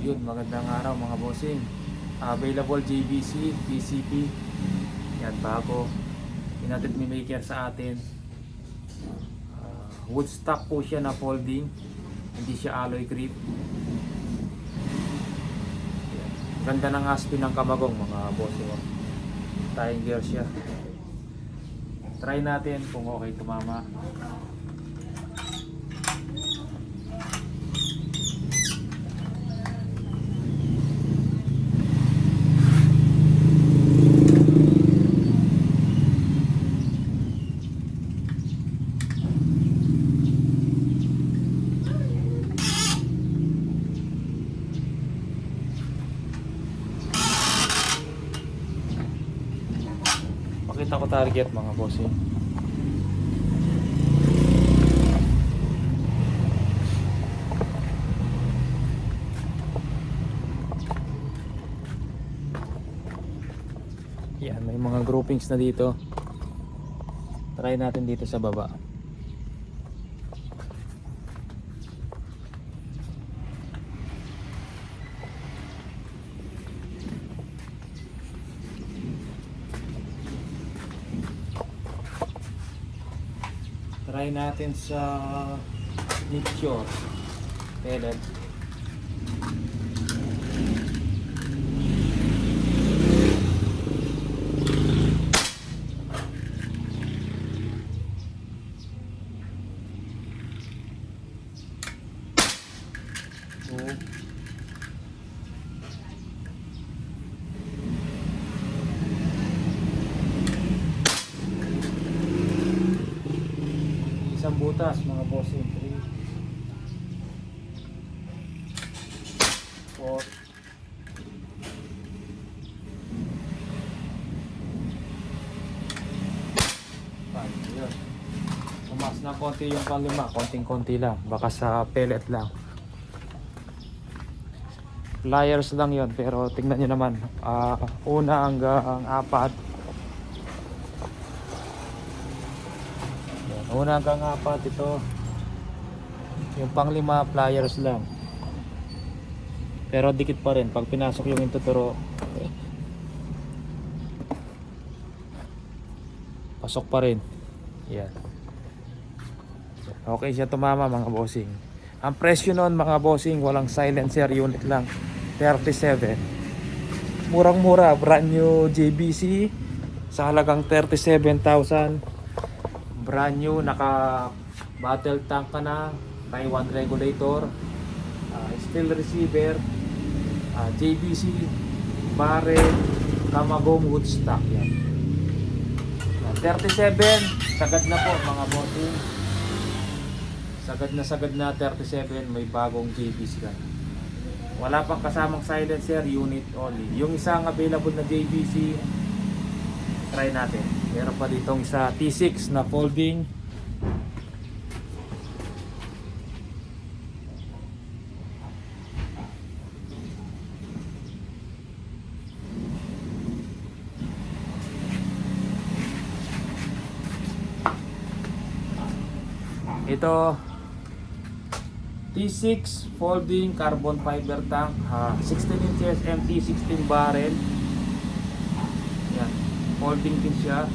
Yun, magandang araw mga bossing. Available JBC, PCP. Yan, bago. Inatit ni maker sa atin. Wood stock po siya na folding. Hindi siya alloy grip. Yan. Ganda ng aspin ng kamagong mga bossing. Tying gear siya. Try natin kung okay tumama. Pakita ko target mga bossing. Yan, may mga groupings na dito. Try natin dito sa baba. Try natin sa nicho pellet. Isang butas mga bossing. 3 4 5. Yun. Tumas na konti yung panglima. Konting-konti lang. Baka sa pellet lang. Pliers lang yon, pero tingnan nyo naman. Una hanggang 4. Una hanggang 4 ito. Yung pang-5 pliers lang. Pero dikit pa rin pag pinasok yung intuturo. Pasok pa rin. Yan. Okay siya tumama mga bossing. Ang presyo noon mga bossing, walang silencer unit lang. 37. Murang-mura, brand new JBC sa halagang 37,000. Brand new, naka battle tank ka na, Taiwan regulator, steel receiver, JBC, barrel, kamagong wood stock. Yan. 37, sagad na po mga bossing. Sagad na 37, may bagong JBC ka. Wala pang kasamang silencer, unit only. Yung isang available na JBC, try natin. Meron pa ditong isa T6 na folding. Ito T6 folding carbon fiber tank, 16 inches MT 16 barrel. Yan, folding din siya.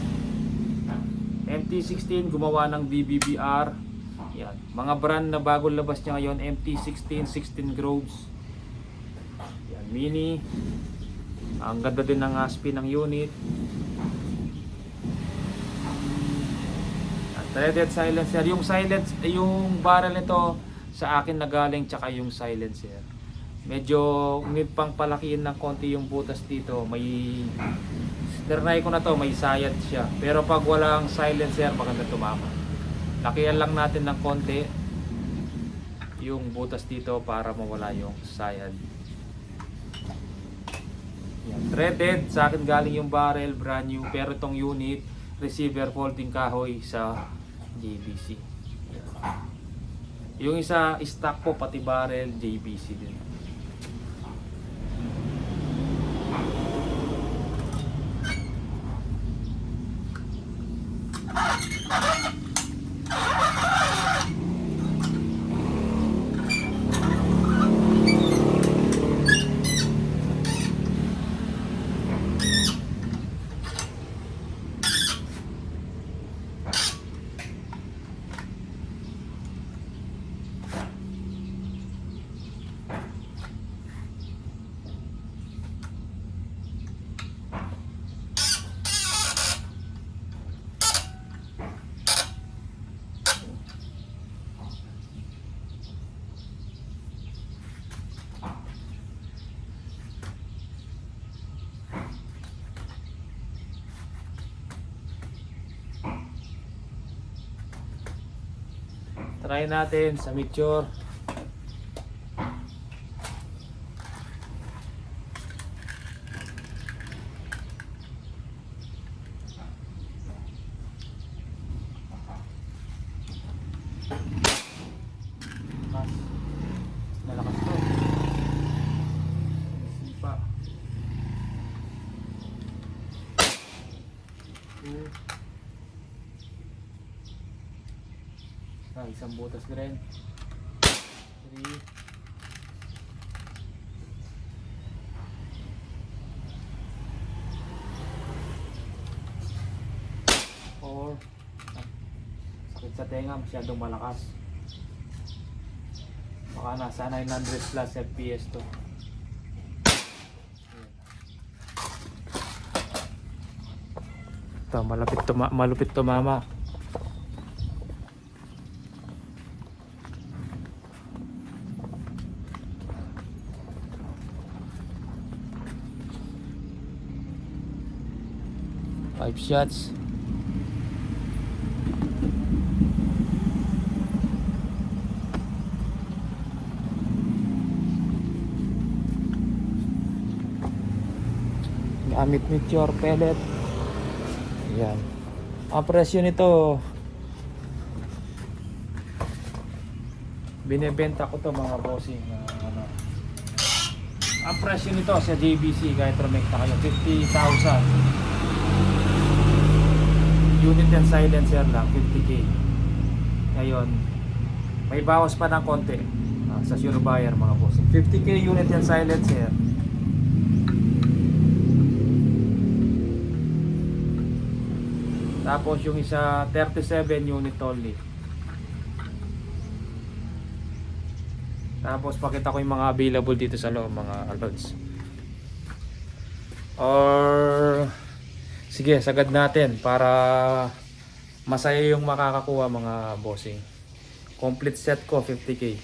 MT16 gumawa ng BBBR. Yan, mga brand na bagong labas niya ngayon, MT16, 16 Groves. Yan, mini. Ang ganda din ng spin ng unit. Yan, threaded silencer. Yung barrel nito sa akin nagaling, tsaka yung silencer. Medyo need pang palakihin ng konti yung butas dito. May nernay ko na to, may sayad siya. Pero pag walang silencer, maganda tumama. Lakihan lang natin ng konti yung butas dito para mawala yung sayad. Yan, threaded. Sa akin galing yung barrel, brand new. Pero itong unit, receiver folding kahoy sa JBC. Yan. Yung isa stock po, pati barrel, JBC din. Try natin sa mixture. Malakas to. Sipa. Isang butas na rin. 3. 4. Sakit sa tenga, masyadong malakas. Baka nasa 900 plus FPS to. Ito, malupit tumama. Five shots. Gamit meteor pellet. Ayan. Ang presyo nito, binebenta ko to mga bossing. Ang presyo nito sa JBC, kahit rumekta kayo, 50,000. Unit and silencer lang, 50k. Ngayon, may bawas pa ng konti sa sure buyer mga bossing. 50k unit and silencer. Tapos yung isa 37 unit only. Tapos pakita ko yung mga available dito sa loob mga lods. Or sige, sagad natin para masaya yung makakakuha mga bossing. Complete set ko 50k.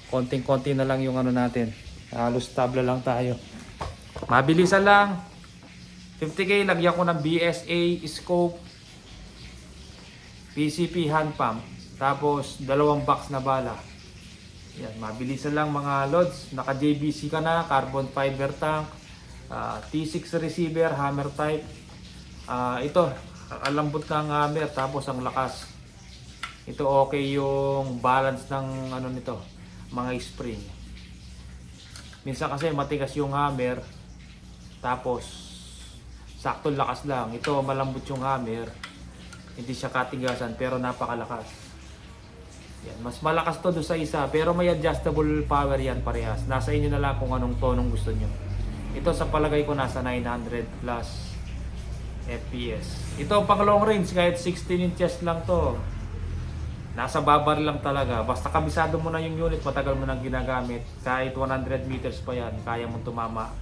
Konting-konti na lang yung ano natin. Halos tabla lang tayo. Mabilisan lang. 50k, lagyan ko ng BSA scope, PCP hand pump, tapos 2 box na bala. Yan, mabilisan lang mga lods. Naka JBC ka na, carbon fiber tank, T6 receiver, hammer type. Ito, alambot ng hammer, tapos ang lakas. Ito okay yung balance ng ano nito, mga spring. Minsan kasi matigas yung hammer, tapos sakto lakas lang. Ito malambot yung hammer, hindi siya katigasan pero napakalakas. Yan, mas malakas to doon sa isa pero may adjustable power yan parehas. Nasa inyo na lang kung anong tonong gusto nyo. Ito sa palagay ko nasa 900 plus FPS. Ito pang long range kahit 16 inches lang to. Nasa babar lang talaga. Basta kabisado mo na yung unit, matagal mo nang ginagamit. Kahit 100 meters pa yan, kaya mong tumama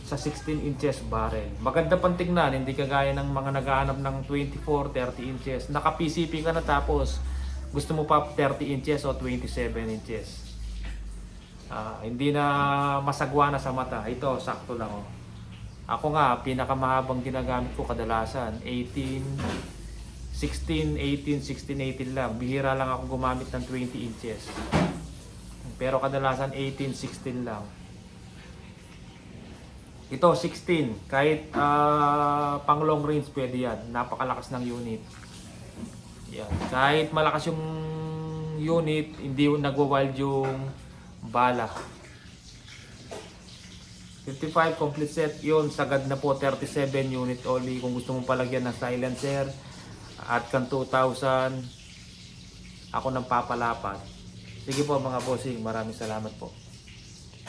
sa 16 inches barrel. Maganda pang tingnan, hindi kagaya ng mga naghahanap ng 24, 30 inches. Naka PCP ka na tapos gusto mo pa 30 inches o 27 inches. Hindi na masagwa na sa mata. Ito, sakto lang. Oh. Ako nga, pinakamahabang ginagamit ko kadalasan 18, 16, 18, 16, 18 lang. Bihira lang ako gumamit ng 20 inches. Pero kadalasan 18, 16 lang. Ito 16, kahit pang long range pwede yan. Napakalakas ng unit. Yan. Kahit malakas yung unit, hindi nagwa-wild yung bala. 55 complete set, yun sagad na po. 37 unit only. Kung gusto mong palagyan ng silencer at kan 2,000, ako nang papalapat. Sige po mga bossing, maraming salamat po.